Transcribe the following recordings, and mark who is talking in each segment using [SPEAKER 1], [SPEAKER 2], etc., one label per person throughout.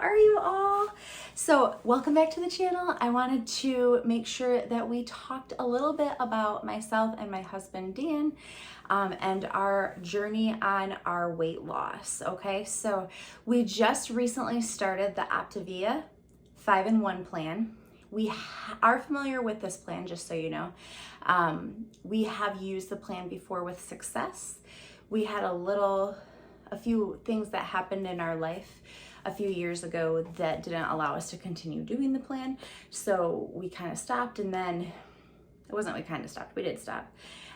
[SPEAKER 1] are you all? So welcome back to the channel. I wanted to make sure that we talked a little bit about myself and my husband Dan and our journey on our weight loss. Okay, so we just recently started the Optavia 5-in-1 plan. We are familiar with this plan, just so you know. We have used the plan before with success. We had a few things that happened in our life a few years ago that didn't allow us to continue doing the plan. So we kind of stopped, and then it wasn't we kind of stopped, we did stop.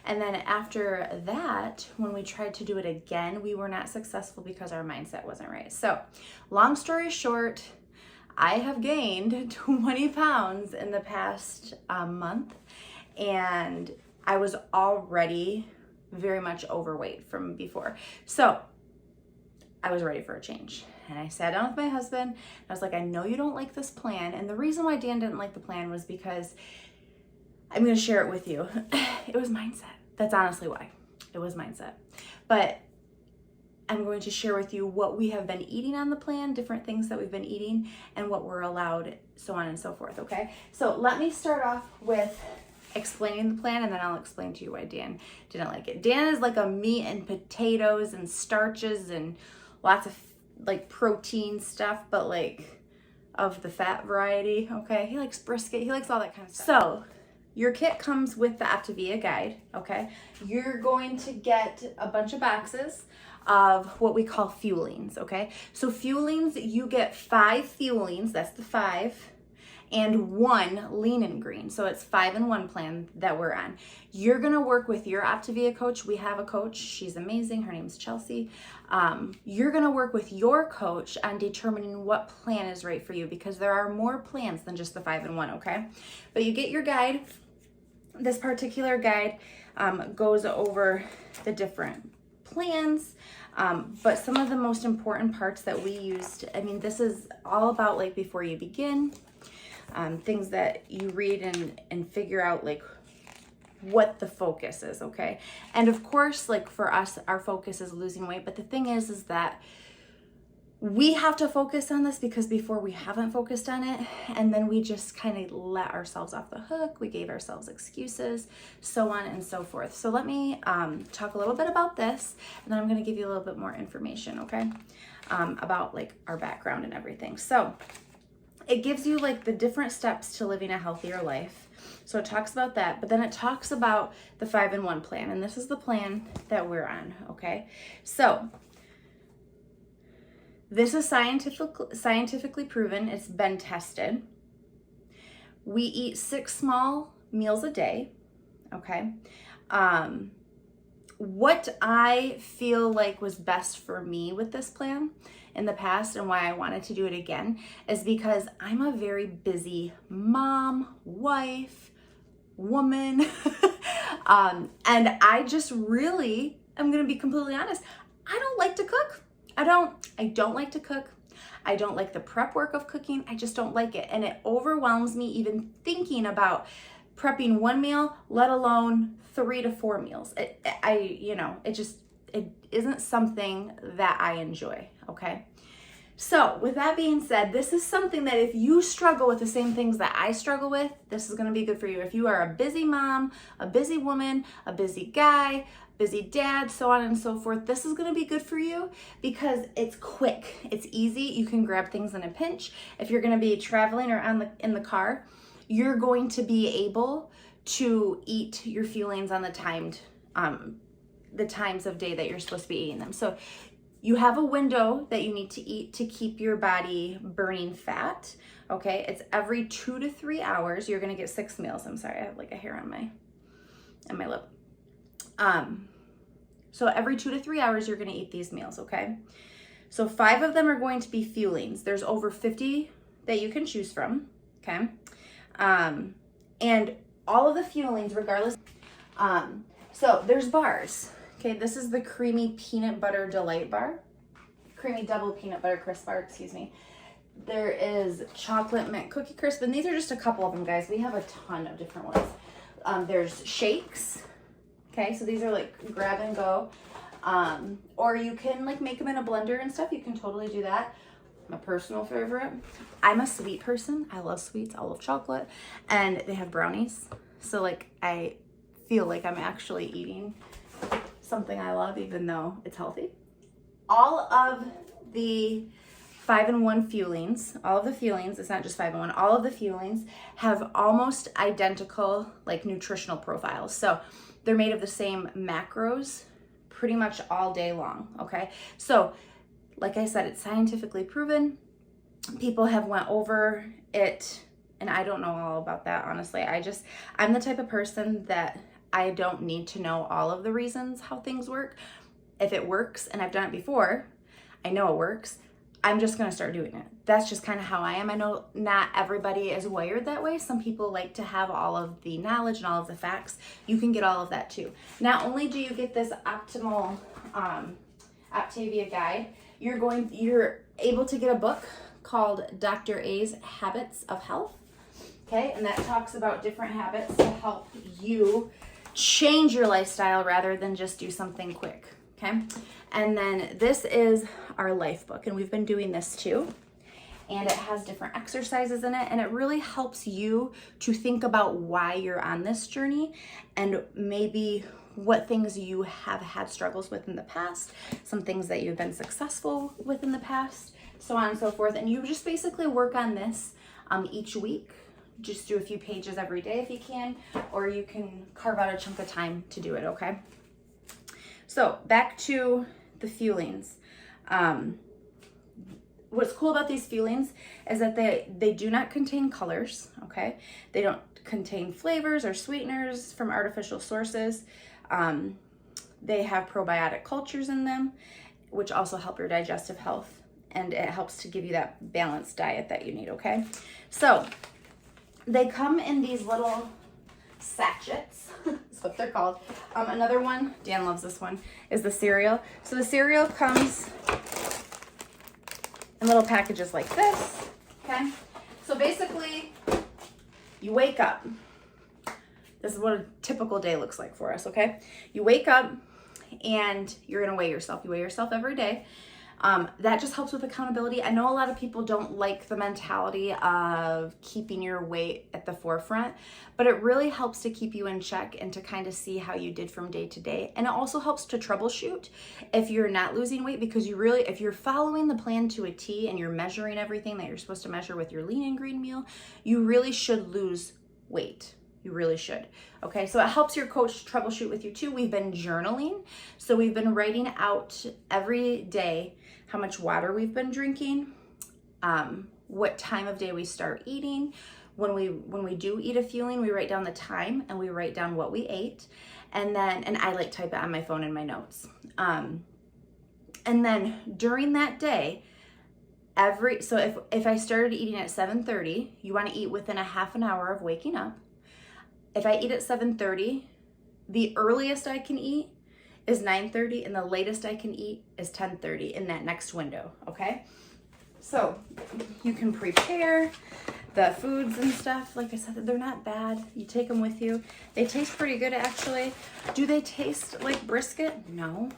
[SPEAKER 1] And then after that, when we tried to do it again, we were not successful because our mindset wasn't right. So long story short, I have gained 20 pounds in the past month, and I was already very much overweight from before. So I was ready for a change. And I sat down with my husband, and I was like, I know you don't like this plan. And the reason why Dan didn't like the plan was because, I'm going to share it with you. It was mindset. That's honestly why. It was mindset. But I'm going to share with you what we have been eating on the plan, different things that we've been eating, and what we're allowed, so on and so forth, okay? So let me start off with explaining the plan, and then I'll explain to you why Dan didn't like it. Dan is like a meat and potatoes and starches and lots of like protein stuff, but like of the fat variety, okay? He likes brisket, he likes all that kind of stuff. So your kit comes with the Optavia guide, okay? You're going to get a bunch of boxes of what we call fuelings, okay? So fuelings, you get 5 fuelings, that's the 5, and 1 lean and green. So it's 5-in-1 plan that we're on. You're gonna work with your Optavia coach. We have a coach, she's amazing, her name's Chelsea. You're gonna work with your coach on determining what plan is right for you, because there are more plans than just the 5-in-1, okay? But you get your guide. This particular guide goes over the different plans, but some of the most important parts that we used, I mean, this is all about like before you begin, things that you read and figure out like what the focus is, okay? And of course, like for us, our focus is losing weight, but the thing is that we have to focus on this because before we haven't focused on it, and then we just kind of let ourselves off the hook. We gave ourselves excuses, so on and so forth. So let me talk a little bit about this, and then I'm going to give you a little bit more information, okay, about like our background and everything. So it gives you like the different steps to living a healthier life. So it talks about that, but then it talks about the 5-in-1 plan, and this is the plan that we're on, okay? So this is scientifically proven. It's been tested. We eat 6 small meals a day, okay? What I feel like was best for me with this plan in the past and why I wanted to do it again is because I'm a very busy mom, wife, woman, and I just really, I'm gonna be completely honest, I don't like to cook. I don't like to cook. I don't like the prep work of cooking. I just don't like it. And it overwhelms me even thinking about prepping 1 meal, let alone 3 to 4 meals. It isn't something that I enjoy, okay? So with that being said, this is something that if you struggle with the same things that I struggle with, this is gonna be good for you. If you are a busy mom, a busy woman, a busy guy, busy dad, so on and so forth, this is gonna be good for you because it's quick, it's easy, you can grab things in a pinch. If you're gonna be traveling or in the car, you're going to be able to eat your fuelings on the times of day that you're supposed to be eating them. So you have a window that you need to eat to keep your body burning fat, okay? It's every 2 to 3 hours. You're gonna get 6 meals. I'm sorry, I have like a hair on my lip. So every 2 to 3 hours, you're gonna eat these meals, okay? So 5 of them are going to be fuelings. There's over 50 that you can choose from, okay? And all of the fuelings, regardless, so there's bars, okay? This is the creamy peanut butter delight bar, creamy double peanut butter crisp bar, excuse me. There is chocolate mint cookie crisp, and these are just a couple of them, guys. We have a ton of different ones. There's shakes. Okay, so these are like grab and go. Or you can like make them in a blender and stuff. You can totally do that. my personal favorite. I'm a sweet person. I love sweets. I love chocolate. And they have brownies. So like I feel like I'm actually eating something I love, even though it's healthy. All of the 5-in-1 Fuelings, all of the Fuelings, it's not just 5-in-1, all of the Fuelings have almost identical like nutritional profiles. So they're made of the same macros pretty much all day long, okay? So like I said, it's scientifically proven. People have went over it, and I don't know all about that, honestly. I'm the type of person that I don't need to know all of the reasons how things work. If it works, and I've done it before, I know it works, I'm just gonna start doing it. That's just kind of how I am. I know not everybody is wired that way. Some people like to have all of the knowledge and all of the facts. You can get all of that too. Not only do you get this optimal Optavia guide, you're able to get a book called Dr. A's Habits of Health. Okay, and that talks about different habits to help you change your lifestyle rather than just do something quick. Okay, and then this is our life book, and we've been doing this too, and it has different exercises in it, and it really helps you to think about why you're on this journey and maybe what things you have had struggles with in the past, some things that you've been successful with in the past, so on and so forth. And you just basically work on this each week. Just do a few pages every day if you can, or you can carve out a chunk of time to do it, okay? So back to the Fuelings. What's cool about these Fuelings is that they do not contain colors, okay? They don't contain flavors or sweeteners from artificial sources. They have probiotic cultures in them, which also help your digestive health, and it helps to give you that balanced diet that you need, okay? So they come in these little sachets. That's what they're called. Another one, Dan loves this one, is the cereal. So the cereal comes in little packages like this, okay? So basically, you wake up. This is what a typical day looks like for us, okay? You wake up and you're gonna weigh yourself. You weigh yourself every day. That just helps with accountability. I know a lot of people don't like the mentality of keeping your weight at the forefront, but it really helps to keep you in check and to kind of see how you did from day to day. And it also helps to troubleshoot if you're not losing weight, because if you're following the plan to a T and you're measuring everything that you're supposed to measure with your lean and green meal, you really should lose weight. You really should. Okay, so it helps your coach troubleshoot with you too. We've been journaling. So we've been writing out every day how much water we've been drinking, what time of day we start eating. When we do eat a Fueling, we write down the time and we write down what we ate. And I like type it on my phone in my notes. And then during that day, so if I started eating at 7:30, you want to eat within a half an hour of waking up. If I eat at 7:30, the earliest I can eat is 9:30, and the latest I can eat is 10:30 in that next window, okay? So you can prepare the foods and stuff. Like I said, they're not bad. You take them with you. They taste pretty good, actually. Do they taste like brisket? No.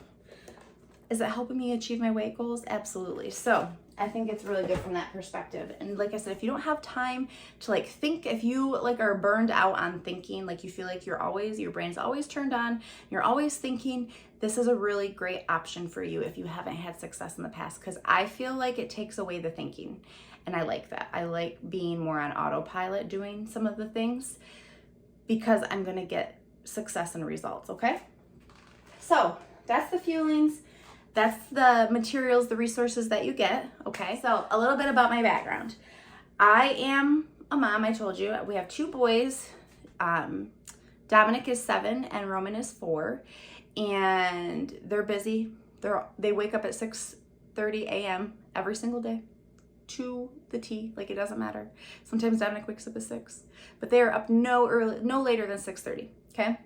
[SPEAKER 1] Is it helping me achieve my weight goals? Absolutely. So I think it's really good from that perspective. And like I said, if you don't have time to like think, if you like are burned out on thinking, like you feel like your brain's always turned on, you're always thinking, this is a really great option for you if you haven't had success in the past, because I feel like it takes away the thinking. And I like that. I like being more on autopilot doing some of the things because I'm gonna get success and results, okay? So that's the Fuelings. That's the materials, the resources that you get, okay? So a little bit about my background. I am a mom, I told you. We have 2 boys. Dominic is 7 and Roman is 4. And they're busy. They wake up at 6:30 a.m. every single day to the T, like it doesn't matter. Sometimes Dominic wakes up at 6, but they are up no later than 6:30, okay?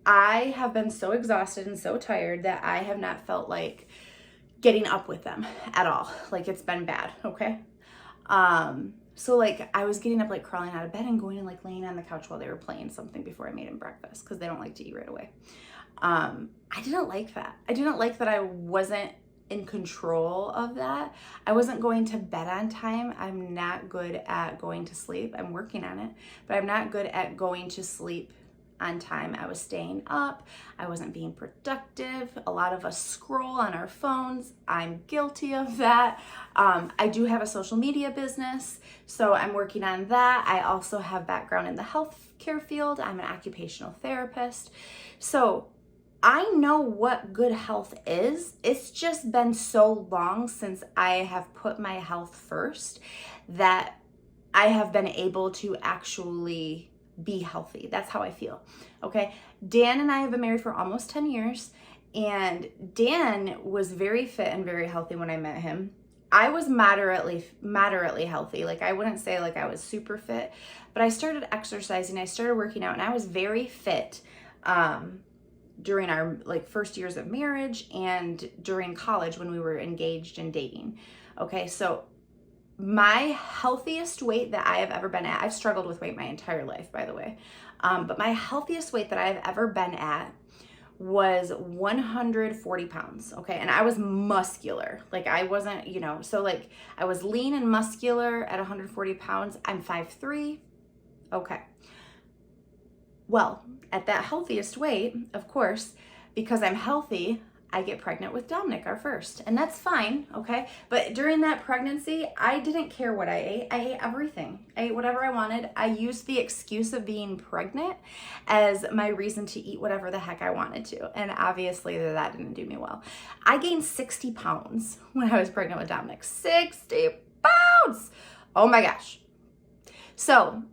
[SPEAKER 1] I have been so exhausted and so tired that I have not felt like getting up with them at all. Like it's been bad, okay? So like I was getting up, like crawling out of bed and going and like laying on the couch while they were playing something before I made them breakfast, because they don't like to eat right away. I didn't like that. I didn't like that I wasn't in control of that. I wasn't going to bed on time. I'm not good at going to sleep. I'm working on it, but I'm not good at going to sleep on time. I was staying up. I wasn't being productive. A lot of us scroll on our phones. I'm guilty of that. I do have a social media business, so I'm working on that. I also have background in the healthcare field. I'm an occupational therapist. So I know what good health is. It's just been so long since I have put my health first that I have been able to actually be healthy. That's how I feel. Okay. Dan and I have been married for almost 10 years, and Dan was very fit and very healthy when I met him. I was moderately healthy. Like, I wouldn't say like I was super fit, but I started exercising, I started working out, and I was very fit during our like first years of marriage and during college when we were engaged and dating. Okay, so my healthiest weight that I have ever been at, I've struggled with weight my entire life, by the way, but my healthiest weight that I've ever been at was 140 pounds, okay? And I was muscular. Like, I wasn't, so like I was lean and muscular at 140 pounds. I'm 5'3", okay. Well, at that healthiest weight, of course, because I'm healthy, I get pregnant with Dominic, our first, and that's fine, okay? But during that pregnancy, I didn't care what I ate. I ate everything. I ate whatever I wanted. I used the excuse of being pregnant as my reason to eat whatever the heck I wanted to, and obviously that didn't do me well. I gained 60 pounds when I was pregnant with Dominic. 60 pounds! Oh my gosh. So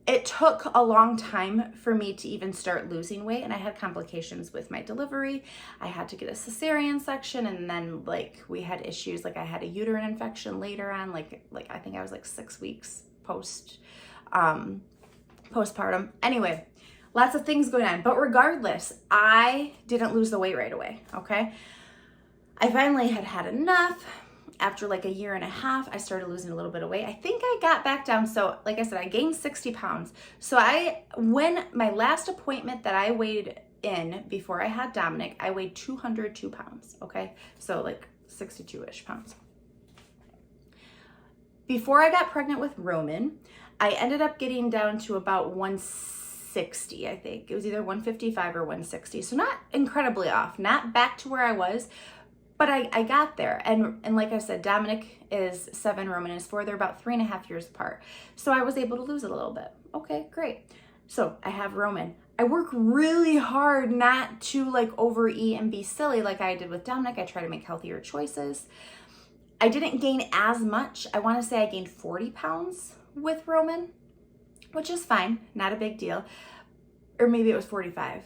[SPEAKER 1] it took a long time for me to even start losing weight, and I had complications with my delivery. I had to get a cesarean section, and then like we had issues, like I had a uterine infection later on, like I think I was like 6 weeks postpartum. Anyway, lots of things going on, but regardless, I didn't lose the weight right away, okay? I finally had enough. After like a year and a half, I started losing a little bit of weight. I think I got back down. So like I said, I gained 60 pounds. So when my last appointment that I weighed in before I had Dominic, I weighed 202 pounds. Okay. So like 62-ish pounds. Before I got pregnant with Roman, I ended up getting down to about 160, I think. It was either 155 or 160. So not incredibly off, not back to where I was, but I got there. And like I said, Dominic is 7, Roman is 4. They're about 3.5 years apart. So I was able to lose a little bit. Okay, great. So I have Roman. I work really hard not to like overeat and be silly like I did with Dominic. I try to make healthier choices. I didn't gain as much. I want to say I gained 40 pounds with Roman, which is fine. Not a big deal. Or maybe it was 45.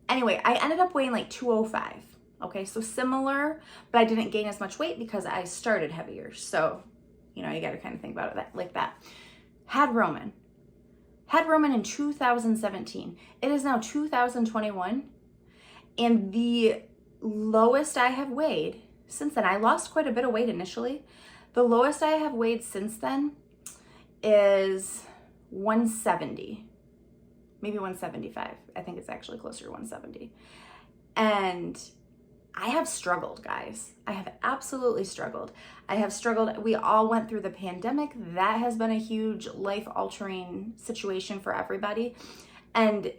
[SPEAKER 1] Anyway, I ended up weighing like 205. Okay, so similar, but I didn't gain as much weight because I started heavier. So, you got to kind of think about it like that. Had Roman in 2017. It is now 2021. And the lowest I have weighed since then, I lost quite a bit of weight initially. The lowest I have weighed since then is 170, maybe 175. I think it's actually closer to 170. And I have struggled, guys. I have absolutely struggled. I have struggled. We all went through the pandemic. That has been a huge life-altering situation for everybody. And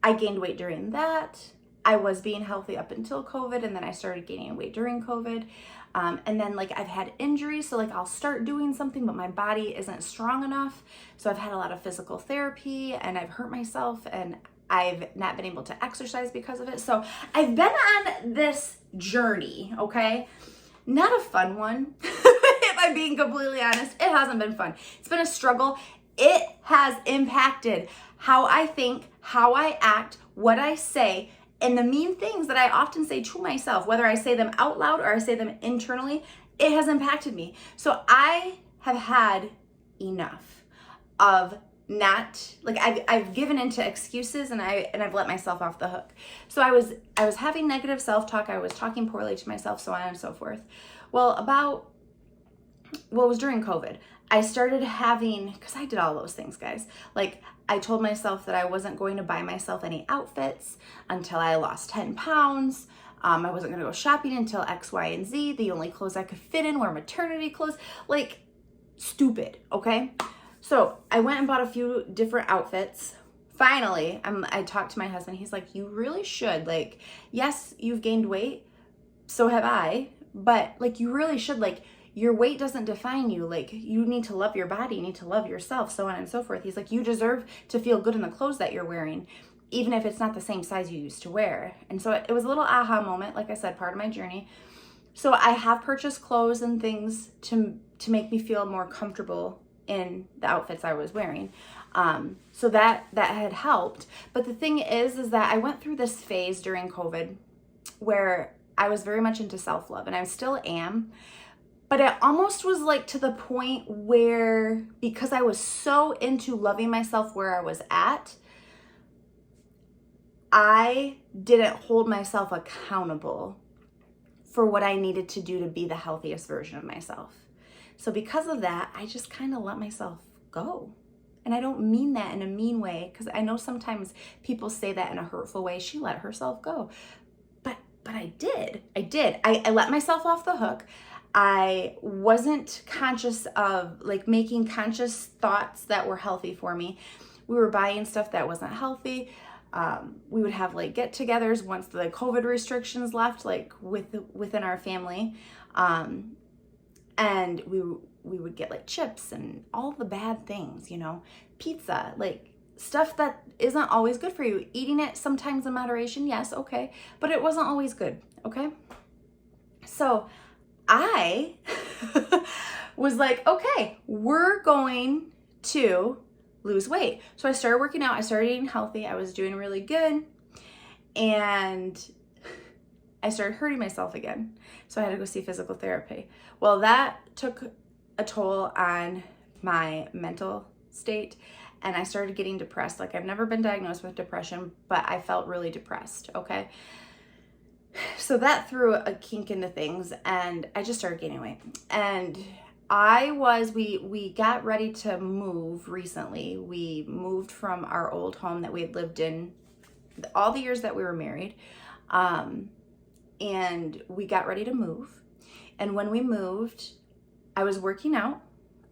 [SPEAKER 1] I gained weight during that. I was being healthy up until COVID, and then I started gaining weight during COVID. And then like I've had injuries, so like I'll start doing something, but my body isn't strong enough. So I've had a lot of physical therapy, and I've hurt myself, and I've not been able to exercise because of it. So I've been on this journey, okay? Not a fun one, if I'm being completely honest. It hasn't been fun. It's been a struggle. It has impacted how I think, how I act, what I say, and the mean things that I often say to myself, whether I say them out loud or I say them internally, it has impacted me. So I have had enough of not like I've given into excuses, and I've let myself off the hook. So I was having negative self-talk. I was talking poorly to myself, so on and so forth. Well, it was during COVID. I started having, because I did all those things, guys. Like, I told myself that I wasn't going to buy myself any outfits until I lost 10 pounds. I wasn't gonna go shopping until X, Y, and Z. The only clothes I could fit in were maternity clothes. Like, stupid, okay? So I went and bought a few different outfits. Finally, I talked to my husband. He's like, you really should. Like, yes, you've gained weight. So have I. But, like, you really should. Like, your weight doesn't define you. Like, you need to love your body. You need to love yourself, so on and so forth. He's like, you deserve to feel good in the clothes that you're wearing, even if it's not the same size you used to wear. And so it was a little aha moment, like I said, part of my journey. So I have purchased clothes and things to make me feel more comfortable in the outfits I was wearing. So that had helped. But the thing is that I went through this phase during COVID where I was very much into self-love, and I still am. But it almost was like to the point where, because I was so into loving myself where I was at, I didn't hold myself accountable for what I needed to do to be the healthiest version of myself. So because of that, I just kind of let myself go. And I don't mean that in a mean way, because I know sometimes people say that in a hurtful way. She let herself go. But I did. I let myself off the hook. I wasn't conscious of like making conscious thoughts that were healthy for me. We were buying stuff that wasn't healthy. We would have like get-togethers once the COVID restrictions left, like within our family. And we would get like chips and all the bad things, you know, pizza, like stuff that isn't always good for you. Eating it sometimes in moderation, yes, okay, but it wasn't always good, okay? So I was like, okay, we're going to lose weight. So I started working out. I started eating healthy. I was doing really good. And I started hurting myself again. So I had to go see physical therapy. Well, that took a toll on my mental state. And I started getting depressed. Like, I've never been diagnosed with depression, but I felt really depressed, okay? So that threw a kink into things, and I just started gaining weight. And we got ready to move recently. We moved from our old home that we had lived in all the years that we were married. And we got ready to move. And when we moved, I was working out.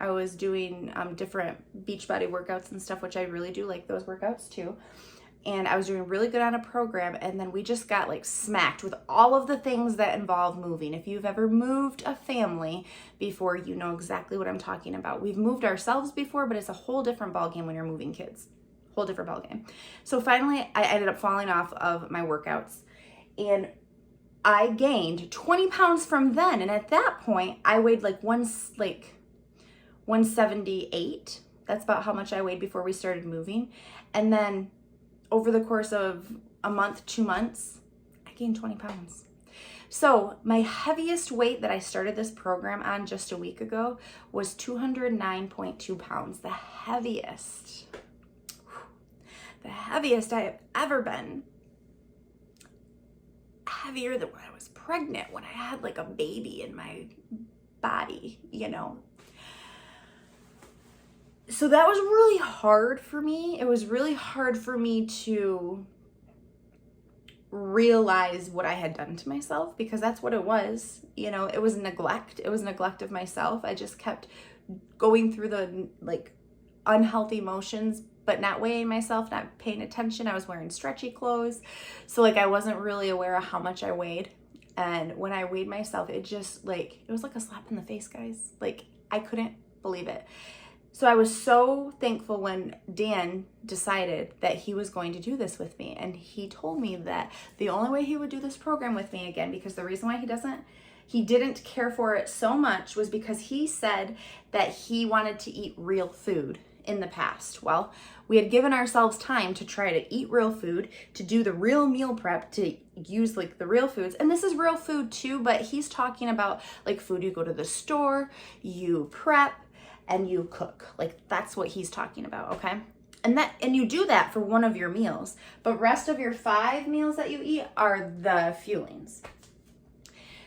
[SPEAKER 1] I was doing different Beachbody workouts and stuff, which I really do like those workouts too. And I was doing really good on a program, and then we just got like smacked with all of the things that involve moving. If you've ever moved a family before, you know exactly what I'm talking about. We've moved ourselves before, but it's a whole different ballgame when you're moving kids. Whole different ballgame. So finally, I ended up falling off of my workouts, and I gained 20 pounds from then. And at that point, I weighed like 178. That's about how much I weighed before we started moving. And then over the course of a month, 2 months, I gained 20 pounds. So my heaviest weight that I started this program on just a week ago was 209.2 pounds, the heaviest I have ever been. Heavier than when I was pregnant, when I had like a baby in my body, you know. So that was really hard for me. It was really hard for me to realize what I had done to myself, because that's what it was. You know, it was neglect. It was neglect of myself. I just kept going through the like unhealthy motions, but not weighing myself, not paying attention. I was wearing stretchy clothes. So like I wasn't really aware of how much I weighed. And when I weighed myself, it just like, it was like a slap in the face, guys. Like I couldn't believe it. So I was so thankful when Dan decided that he was going to do this with me. And he told me that the only way he would do this program with me again, because the reason why he didn't care for it so much was because he said that he wanted to eat real food in the past. Well, we had given ourselves time to try to eat real food, to do the real meal prep, to use like the real foods. And this is real food too, but he's talking about like food you go to the store, you prep, and you cook. Like that's what he's talking about, okay? And you do that for one of your meals, but rest of your 5 meals that you eat are the fuelings.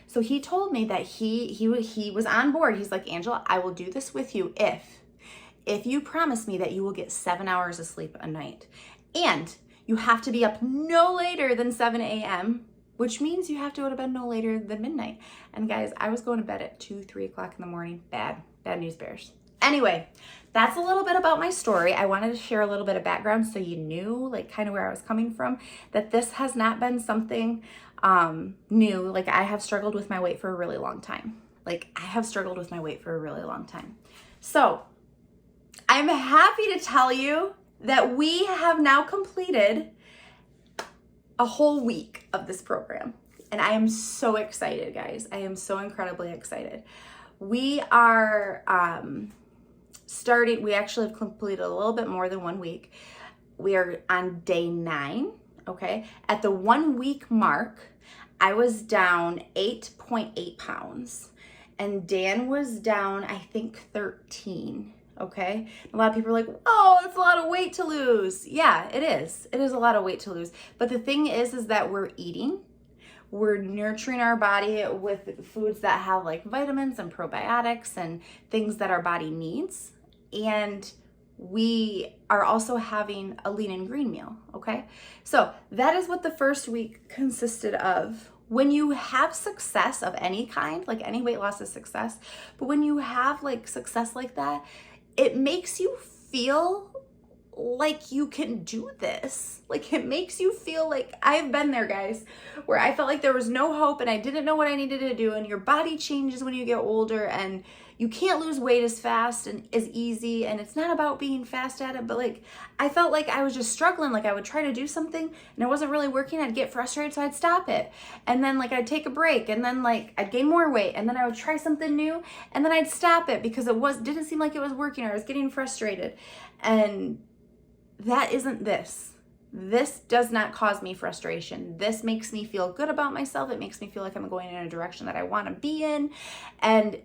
[SPEAKER 1] So he told me that he was on board. He's like, Angela, I will do this with you if you promise me that you will get 7 hours of sleep a night. And you have to be up no later than 7 a.m., which means you have to go to bed no later than midnight. And guys, I was going to bed at 2, 3 o'clock in the morning. Bad news bears. Anyway, that's a little bit about my story. I wanted to share a little bit of background so you knew like kind of where I was coming from, that this has not been something new. Like I have struggled with my weight for a really long time. So I'm happy to tell you that we have now completed a whole week of this program. And I am so excited, guys. I am so incredibly excited. We are we actually have completed a little bit more than 1 week. We are on day 9, okay? At the 1 week mark, I was down 8.8 pounds and Dan was down, I think 13, okay? A lot of people are like, oh, it's a lot of weight to lose. Yeah, it is. It is a lot of weight to lose. But the thing is that we're eating. We're nurturing our body with foods that have like vitamins and probiotics and things that our body needs. And we are also having a lean and green meal, okay? So that is what the first week consisted of. When you have success of any kind, like any weight loss is success, but when you have like success like that, it makes you feel like you can do this. Like it makes you feel like, I've been there, guys, where I felt like there was no hope and I didn't know what I needed to do, and your body changes when you get older and you can't lose weight as fast and as easy, and it's not about being fast at it, but like I felt like I was just struggling. Like I would try to do something and it wasn't really working. I'd get frustrated, so I'd stop it, and then like I'd take a break, and then like I'd gain more weight, and then I would try something new, and then I'd stop it because it didn't seem like it was working, or I was getting frustrated. And that isn't this. This does not cause me frustration. This makes me feel good about myself. It makes me feel like I'm going in a direction that I want to be in. And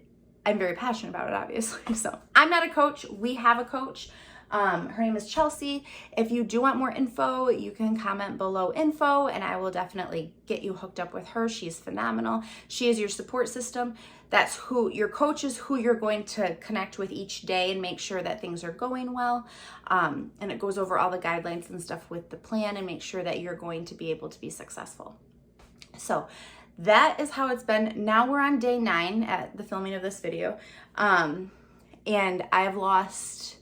[SPEAKER 1] I'm very passionate about it, obviously. So I'm not a coach. We have a coach. Her name is Chelsea. If you do want more info, you can comment below info and I will definitely get you hooked up with her. She's phenomenal. She is your support system. That's who your coach is, who you're going to connect with each day and make sure that things are going well. And it goes over all the guidelines and stuff with the plan and make sure that you're going to be able to be successful. So that is how it's been. Now we're on day 9 at the filming of this video. And I've lost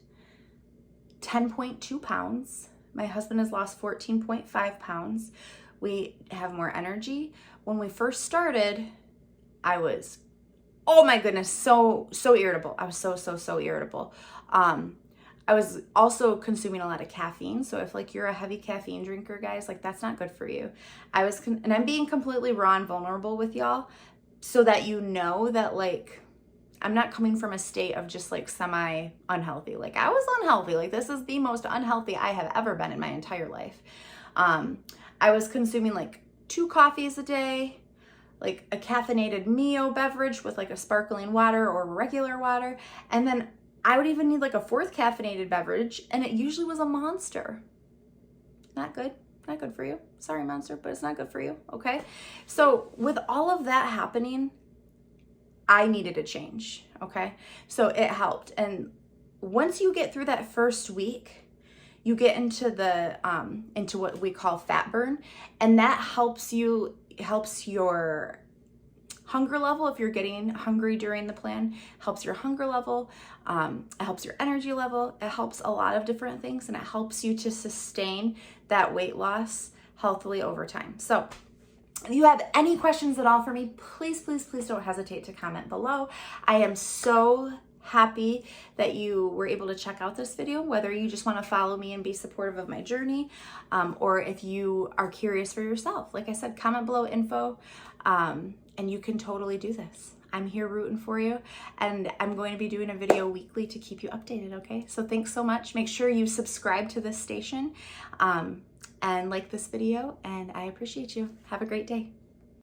[SPEAKER 1] 10.2 pounds. My husband has lost 14.5 pounds. We have more energy. When we first started, I was, oh my goodness, so irritable. I was so irritable. I was also consuming a lot of caffeine. So if like you're a heavy caffeine drinker, guys, like that's not good for you. And I'm being completely raw and vulnerable with y'all so that you know that like I'm not coming from a state of just like semi unhealthy. Like I was unhealthy. Like this is the most unhealthy I have ever been in my entire life. I was consuming like 2 coffees a day, like a caffeinated Mio beverage with like a sparkling water or regular water. And then I would even need like a 4th caffeinated beverage, and it usually was a Monster. Not good. Not good for you. Sorry, Monster, but it's not good for you, okay? So with all of that happening, I needed a change, okay? So it helped. And once you get through that first week, you get into the into what we call fat burn, and that helps your hunger level. If you're getting hungry during the plan, helps your hunger level, it helps your energy level, it helps a lot of different things, and it helps you to sustain that weight loss healthily over time. So if you have any questions at all for me, please don't hesitate to comment below. I am so happy that you were able to check out this video, whether you just want to follow me and be supportive of my journey, or if you are curious for yourself. Like I said, comment below info, and you can totally do this. I'm here rooting for you, and I'm going to be doing a video weekly to keep you updated, okay? So thanks so much. Make sure you subscribe to this station and like this video, and I appreciate you. Have a great day.